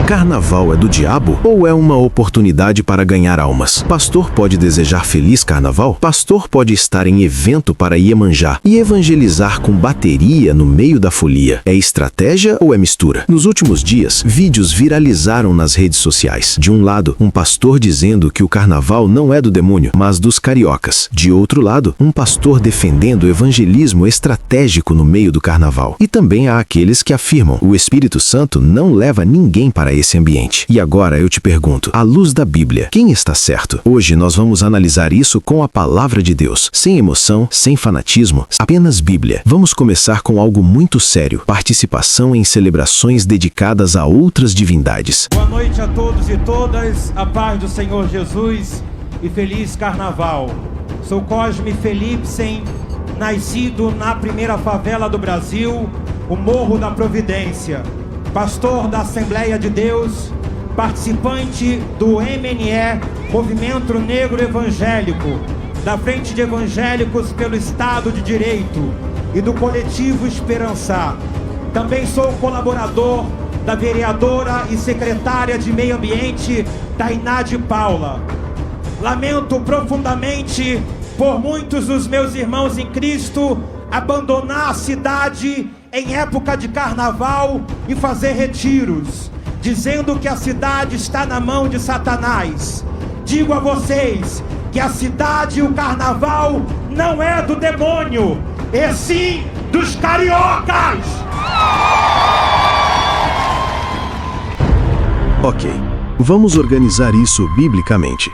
Carnaval é do diabo ou é uma oportunidade para ganhar almas? Pastor pode desejar feliz carnaval? Pastor pode estar em evento para Iemanjá e evangelizar com bateria no meio da folia. É estratégia ou é mistura? Nos últimos dias, vídeos viralizaram nas redes sociais. De um lado, um pastor dizendo que o carnaval não é do demônio, mas dos cariocas. De outro lado, um pastor defendendo o evangelismo estratégico no meio do carnaval. E também há aqueles que afirmam: o Espírito Santo não leva ninguém para esse ambiente. E agora eu te pergunto, à luz da Bíblia, quem está certo? Hoje nós vamos analisar isso com a palavra de Deus, sem emoção, sem fanatismo, apenas Bíblia. Vamos começar com algo muito sério: participação em celebrações dedicadas a outras divindades. Boa noite a todos e todas, a paz do Senhor Jesus e feliz carnaval. Sou Cosme Felipsen, nascido na primeira favela do Brasil, o Morro da Providência, pastor da Assembleia de Deus, participante do MNE, Movimento Negro Evangélico, da Frente de Evangélicos pelo Estado de Direito e do Coletivo Esperançar. Também sou colaborador da vereadora e secretária de Meio Ambiente, Tainá de Paula. Lamento profundamente por muitos dos meus irmãos em Cristo abandonar a cidade em época de carnaval e fazer retiros, dizendo que a cidade está na mão de Satanás. Digo a vocês que a cidade e o carnaval não é do demônio, e sim dos cariocas! Ok, vamos organizar isso biblicamente.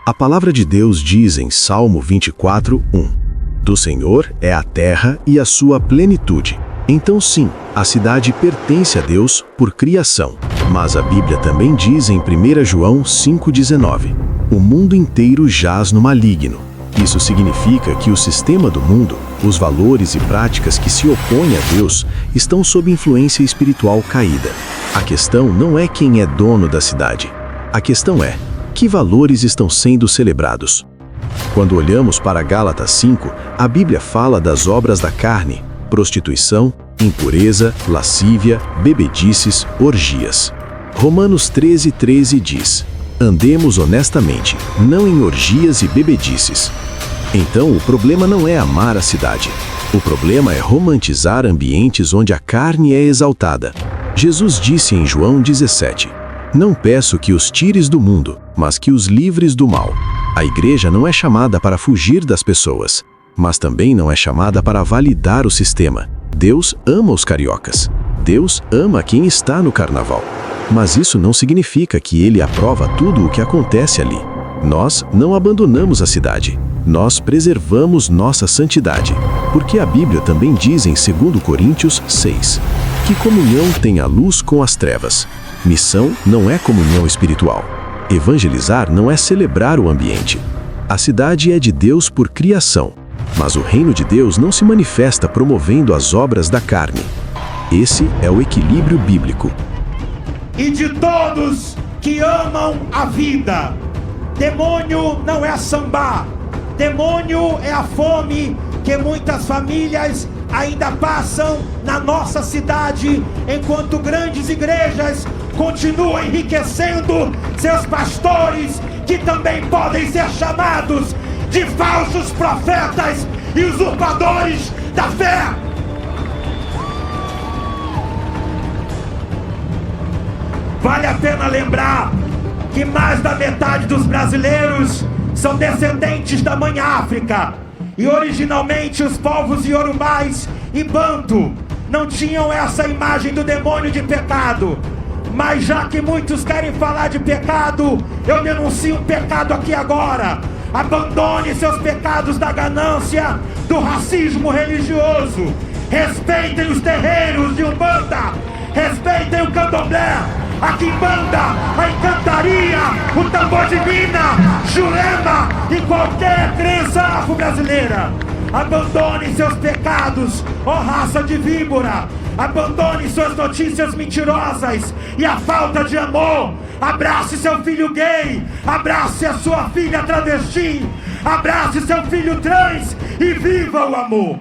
A palavra de Deus diz em Salmo 24:1: do Senhor é a terra e a sua plenitude. Então sim, a cidade pertence a Deus por criação. Mas a Bíblia também diz em 1 João 5,19: o mundo inteiro jaz no maligno. Isso significa que o sistema do mundo, os valores e práticas que se opõem a Deus, estão sob influência espiritual caída. A questão não é quem é dono da cidade. A questão é: que valores estão sendo celebrados? Quando olhamos para Gálatas 5, a Bíblia fala das obras da carne: prostituição, impureza, lascívia, bebedices, orgias. Romanos 13:13 diz: andemos honestamente, não em orgias e bebedices. Então o problema não é amar a cidade. O problema é romantizar ambientes onde a carne é exaltada. Jesus disse em João 17: não peço que os tires do mundo, mas que os livres do mal. A igreja não é chamada para fugir das pessoas, mas também não é chamada para validar o sistema. Deus ama os cariocas. Deus ama quem está no carnaval. Mas isso não significa que ele aprova tudo o que acontece ali. Nós não abandonamos a cidade. Nós preservamos nossa santidade. Porque a Bíblia também diz em 2 Coríntios 6: que comunhão tem a luz com as trevas. Missão não é comunhão espiritual. Evangelizar não é celebrar o ambiente. A cidade é de Deus por criação, mas o reino de Deus não se manifesta promovendo as obras da carne. Esse é o equilíbrio bíblico. E de todos que amam a vida, demônio não é sambá, demônio é a fome que muitas famílias ainda passam na nossa cidade, enquanto grandes igrejas continuam enriquecendo seus pastores, que também podem ser chamados de falsos profetas e usurpadores da fé. Vale a pena lembrar que mais da metade dos brasileiros são descendentes da Mãe África. E originalmente os povos iorubais e banto não tinham essa imagem do demônio de pecado. Mas já que muitos querem falar de pecado, eu denuncio um pecado aqui agora. Abandone seus pecados da ganância, do racismo religioso. Respeitem os terreiros de Umbanda. Respeitem o candomblé, a quimbanda, a encantaria, o tambor de mina, jurema e qualquer crença afro-brasileira. Abandone seus pecados, ó raça de víbora. Abandone suas notícias mentirosas e a falta de amor. Abrace seu filho gay, abrace a sua filha travesti, abrace seu filho trans e viva o amor.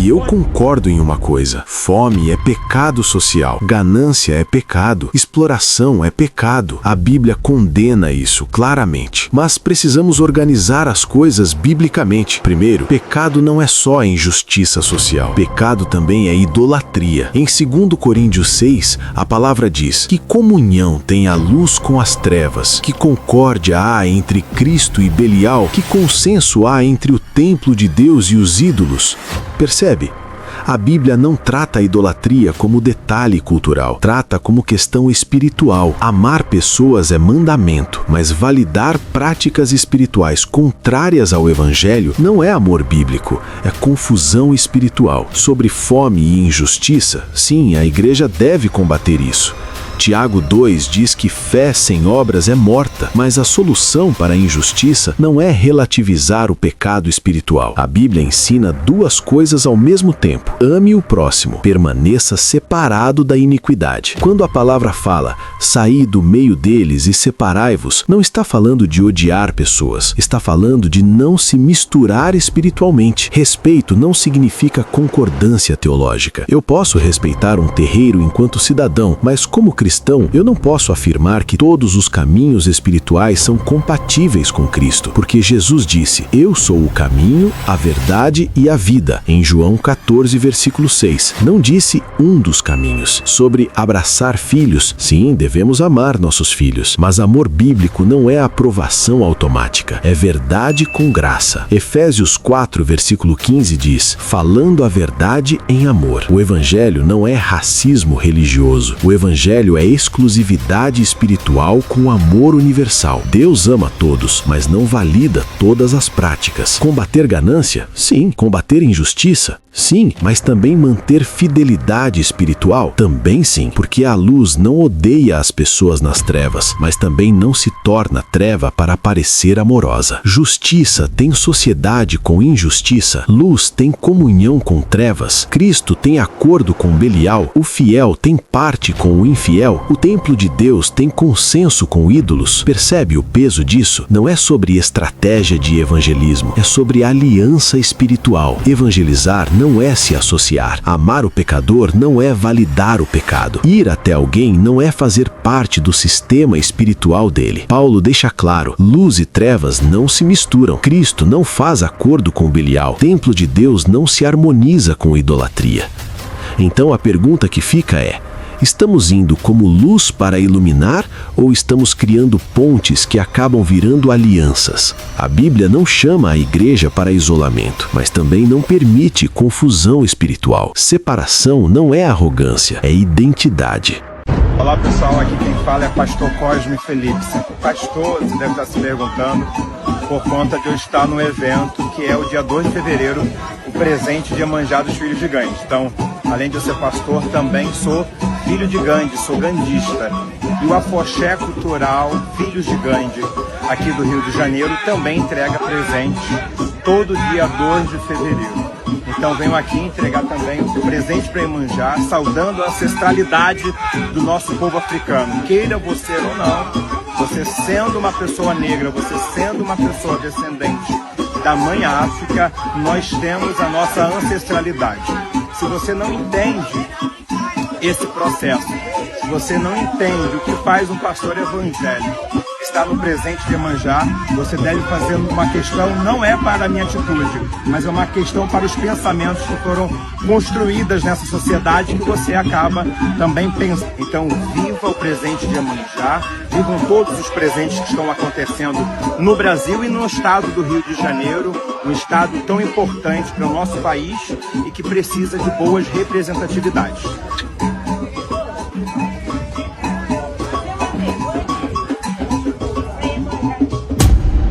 E eu concordo em uma coisa: fome é pecado social, ganância é pecado, exploração é pecado. A Bíblia condena isso claramente. Mas precisamos organizar as coisas biblicamente. Primeiro, pecado não é só a injustiça social. Pecado também é idolatria. Em 2 Coríntios 6, a palavra diz: que comunhão tem a luz com as trevas? Que concórdia há entre Cristo e Belial? Que consenso há entre o templo de Deus e os ídolos? Percebe? A Bíblia não trata a idolatria como detalhe cultural, trata como questão espiritual. Amar pessoas é mandamento, mas validar práticas espirituais contrárias ao Evangelho não é amor bíblico, é confusão espiritual. Sobre fome e injustiça, sim, a igreja deve combater isso. Tiago 2 diz que fé sem obras é morta, mas a solução para a injustiça não é relativizar o pecado espiritual. A Bíblia ensina duas coisas ao mesmo tempo: ame o próximo, permaneça separado da iniquidade. Quando a palavra fala, saí do meio deles e separai-vos, não está falando de odiar pessoas, está falando de não se misturar espiritualmente. Respeito não significa concordância teológica. Eu posso respeitar um terreiro enquanto cidadão, mas como cristão, eu não posso afirmar que todos os caminhos espirituais são compatíveis com Cristo, porque Jesus disse: eu sou o caminho, a verdade e a vida, em João 14, versículo 6. Não disse um dos caminhos. Sobre abraçar filhos, sim, devemos amar nossos filhos, mas amor bíblico não é aprovação automática, é verdade com graça. Efésios 4, versículo 15 diz: falando a verdade em amor. O Evangelho não é racismo religioso, o Evangelho é exclusividade espiritual com amor universal. Deus ama todos, mas não valida todas as práticas. Combater ganância? Sim. Combater injustiça? Sim. Mas também manter fidelidade espiritual? Também sim. Porque a luz não odeia as pessoas nas trevas, mas também não se torna treva para parecer amorosa. Justiça tem sociedade com injustiça. Luz tem comunhão com trevas. Cristo tem acordo com Belial. O fiel tem parte com o infiel. O templo de Deus tem consenso com ídolos. Percebe o peso disso? Não é sobre estratégia de evangelismo, é sobre aliança espiritual. Evangelizar não é se associar. Amar o pecador não é validar o pecado. Ir até alguém não é fazer parte do sistema espiritual dele. Paulo deixa claro: luz e trevas não se misturam. Cristo não faz acordo com Belial. O templo de Deus não se harmoniza com idolatria. Então a pergunta que fica é: estamos indo como luz para iluminar ou estamos criando pontes que acabam virando alianças? A Bíblia não chama a igreja para isolamento, mas também não permite confusão espiritual. Separação não é arrogância, é identidade. Olá pessoal, aqui quem fala é pastor Cosme Felipe. Pastor, você deve estar se perguntando, por conta de eu estar no evento que é o dia 2 de fevereiro, o presente de Iemanjá dos Filhos de Gandhi. Então, além de eu ser pastor, também sou filho de Gandhi, sou gandhista. E o Afoxé Cultural Filhos de Gandhi, aqui do Rio de Janeiro, também entrega presente todo dia 2 de fevereiro. Então venho aqui entregar também o presente para Iemanjá, saudando a ancestralidade do nosso povo africano. Queira você ou não, você sendo uma pessoa negra, você sendo uma pessoa descendente da mãe África, nós temos a nossa ancestralidade. Se você não entende esse processo, se você não entende o que faz um pastor evangélico, está no presente de Iemanjá, você deve fazer uma questão, não é para a minha atitude, mas é uma questão para os pensamentos que foram construídas nessa sociedade que você acaba também pensando. Então, viva o presente de Iemanjá, vivam todos os presentes que estão acontecendo no Brasil e no estado do Rio de Janeiro, um estado tão importante para o nosso país e que precisa de boas representatividades.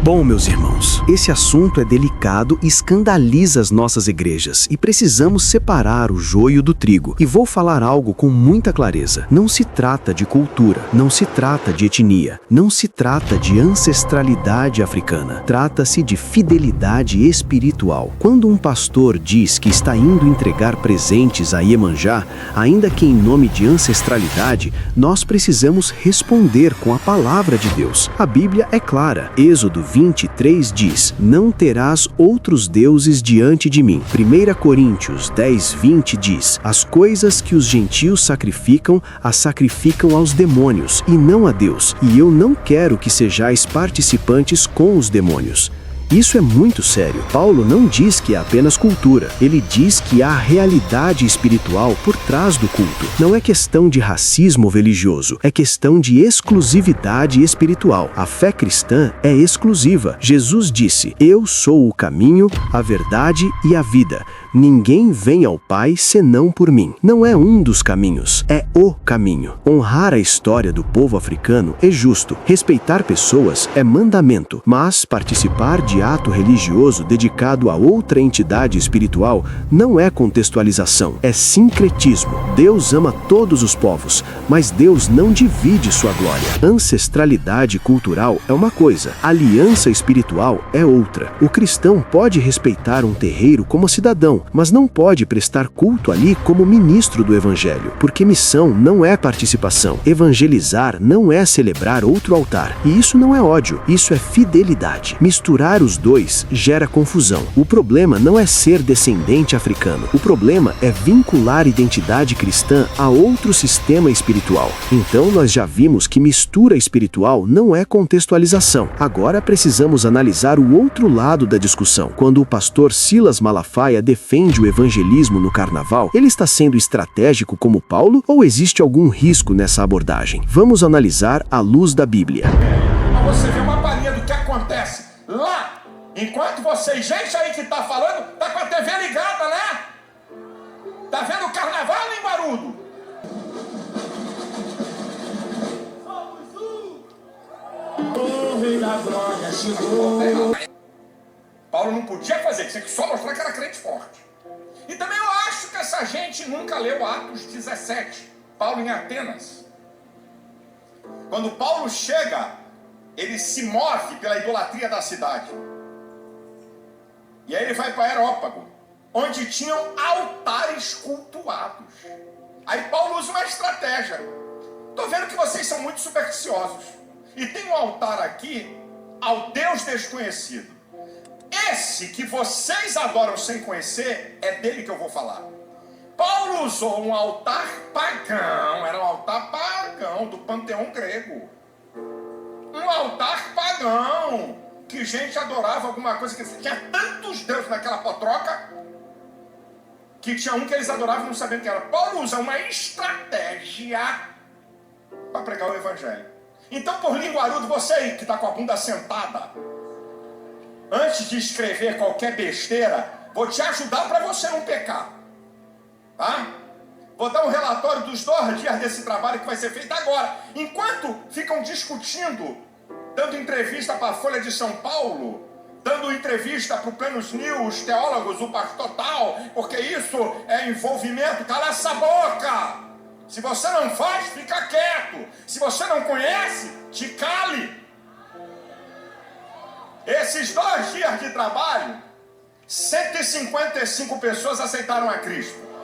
Bom, meus irmãos, esse assunto é delicado e escandaliza as nossas igrejas e precisamos separar o joio do trigo. E vou falar algo com muita clareza. Não se trata de cultura, não se trata de etnia, não se trata de ancestralidade africana. Trata-se de fidelidade espiritual. Quando um pastor diz que está indo entregar presentes a Iemanjá, ainda que em nome de ancestralidade, nós precisamos responder com a palavra de Deus. A Bíblia é clara. Êxodo 10:23 diz: Não terás outros deuses diante de mim. 1 Coríntios 10:20 diz: As coisas que os gentios sacrificam, as sacrificam aos demônios, e não a Deus, e eu não quero que sejais participantes com os demônios. Isso é muito sério. Paulo não diz que é apenas cultura. Ele diz que há realidade espiritual por trás do culto. Não é questão de racismo religioso, é questão de exclusividade espiritual. A fé cristã é exclusiva. Jesus disse: Eu sou o caminho, a verdade e a vida. Ninguém vem ao Pai senão por mim. Não é um dos caminhos, é o caminho. Honrar a história do povo africano é justo. Respeitar pessoas é mandamento. Mas participar de ato religioso dedicado a outra entidade espiritual não é contextualização, é sincretismo. Deus ama todos os povos, mas Deus não divide sua glória. Ancestralidade cultural é uma coisa, aliança espiritual é outra. O cristão pode respeitar um terreiro como cidadão, mas não pode prestar culto ali como ministro do evangelho, porque missão não é participação. Evangelizar não é celebrar outro altar. E isso não é ódio, isso é fidelidade. Misturar os dois gera confusão. O problema não é ser descendente africano. O problema é vincular identidade cristã a outro sistema espiritual. Então nós já vimos que mistura espiritual não é contextualização. Agora precisamos analisar o outro lado da discussão. Quando o pastor Silas Malafaia defende o evangelismo no carnaval, ele está sendo estratégico como Paulo ou existe algum risco nessa abordagem? Vamos analisar à luz da Bíblia. Você vê uma palhinha do que acontece lá. Enquanto vocês, gente aí que tá falando, tá com a TV ligada, né? Tá vendo o carnaval em Barudo? O rei da glória chegou. Paulo não podia fazer, tinha que só mostrar que era crente forte. E também eu acho que essa gente nunca leu Atos 17, Paulo em Atenas. Quando Paulo chega, ele se move pela idolatria da cidade. E aí ele vai para Areópago, onde tinham altares cultuados. Aí Paulo usa uma estratégia. Estou vendo que vocês são muito supersticiosos. E tem um altar aqui ao Deus desconhecido. Esse que vocês adoram sem conhecer, é dele que eu vou falar. Paulo usou um altar pagão, era um altar pagão do panteão grego. Um altar pagão, que gente adorava alguma coisa, que tinha tantos deuses naquela potroca, que tinha um que eles adoravam e não sabiam o que era. Paulo usa uma estratégia para pregar o evangelho. Então, por linguarudo, você aí que está com a bunda sentada, antes de escrever qualquer besteira, vou te ajudar para você não pecar. Tá? Vou dar um relatório dos 2 dias desse trabalho que vai ser feito agora. Enquanto ficam discutindo, dando entrevista para a Folha de São Paulo, dando entrevista para o Plenos News, teólogos, o pastor tal, porque isso é envolvimento, cala essa boca! Se você não faz, fica quieto. Se você não conhece, te cale. Esses 2 dias de trabalho, 155 pessoas aceitaram a Cristo. –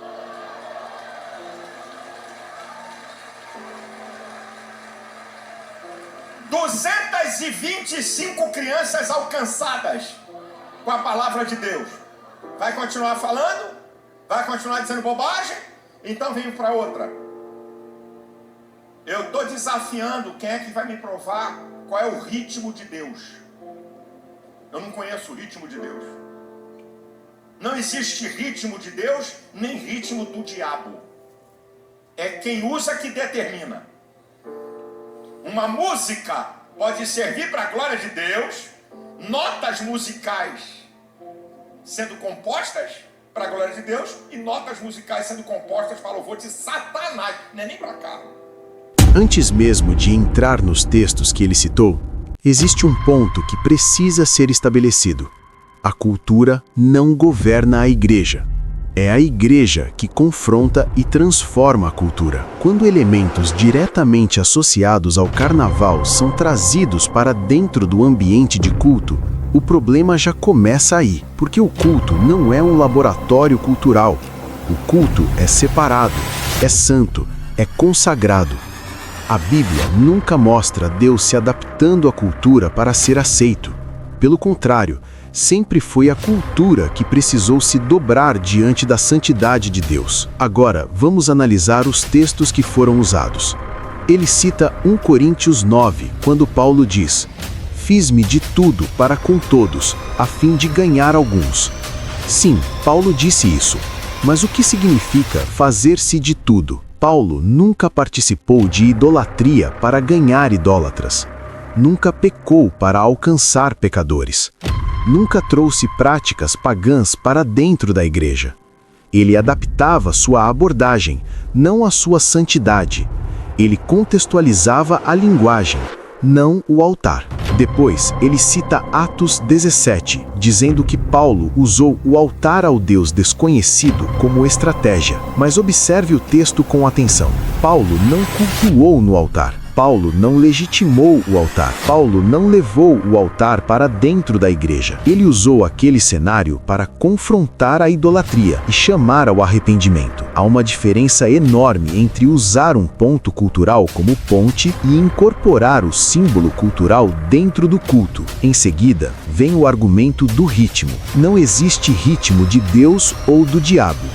225 crianças alcançadas com a palavra de Deus. Vai continuar falando? Vai continuar dizendo bobagem? Então venho para outra. Eu estou desafiando quem é que vai me provar qual é o ritmo de Deus. Eu não conheço o ritmo de Deus. Não existe ritmo de Deus, nem ritmo do diabo. É quem usa que determina. Uma música pode servir para a glória de Deus, notas musicais sendo compostas para a glória de Deus e notas musicais sendo compostas para o louvor de Satanás. Não é nem para cá. Antes mesmo de entrar nos textos que ele citou, existe um ponto que precisa ser estabelecido. A cultura não governa a igreja. É a igreja que confronta e transforma a cultura. Quando elementos diretamente associados ao carnaval são trazidos para dentro do ambiente de culto, o problema já começa aí, porque o culto não é um laboratório cultural. O culto é separado, é santo, é consagrado. A Bíblia nunca mostra Deus se adaptando à cultura para ser aceito. Pelo contrário, sempre foi a cultura que precisou se dobrar diante da santidade de Deus. Agora, vamos analisar os textos que foram usados. Ele cita 1 Coríntios 9, quando Paulo diz: "Fiz-me de tudo para com todos, a fim de ganhar alguns." Sim, Paulo disse isso. Mas o que significa fazer-se de tudo? Paulo nunca participou de idolatria para ganhar idólatras. Nunca pecou para alcançar pecadores. Nunca trouxe práticas pagãs para dentro da igreja. Ele adaptava sua abordagem, não a sua santidade. Ele contextualizava a linguagem, não o altar. Depois, ele cita Atos 17, dizendo que Paulo usou o altar ao Deus desconhecido como estratégia. Mas observe o texto com atenção. Paulo não cultuou no altar. Paulo não legitimou o altar. Paulo não levou o altar para dentro da igreja. Ele usou aquele cenário para confrontar a idolatria e chamar ao arrependimento. Há uma diferença enorme entre usar um ponto cultural como ponte e incorporar o símbolo cultural dentro do culto. Em seguida, vem o argumento do ritmo. Não existe ritmo de Deus ou do diabo.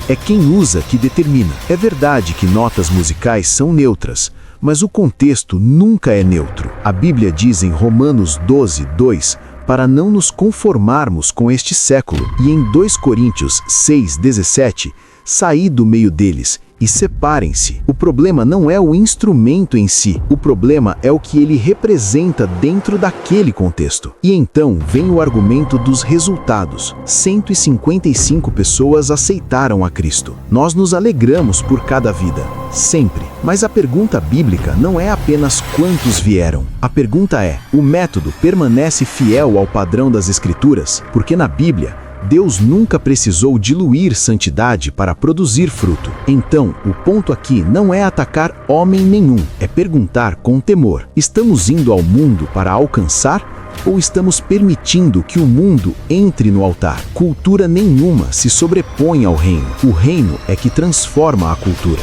É quem usa que determina. É verdade que notas musicais são neutras, mas o contexto nunca é neutro. A Bíblia diz em Romanos 12, 2, para não nos conformarmos com este século, e em 2 Coríntios 6, 17, saí do meio deles e separem-se. O problema não é o instrumento em si, o problema é o que ele representa dentro daquele contexto. E então vem o argumento dos resultados. 155 pessoas aceitaram a Cristo. Nós nos alegramos por cada vida, sempre. Mas a pergunta bíblica não é apenas quantos vieram. A pergunta é: o método permanece fiel ao padrão das Escrituras? Porque na Bíblia, Deus nunca precisou diluir santidade para produzir fruto. Então, o ponto aqui não é atacar homem nenhum, é perguntar com temor: estamos indo ao mundo para alcançar? Ou estamos permitindo que o mundo entre no altar? Cultura nenhuma se sobrepõe ao reino. O reino é que transforma a cultura.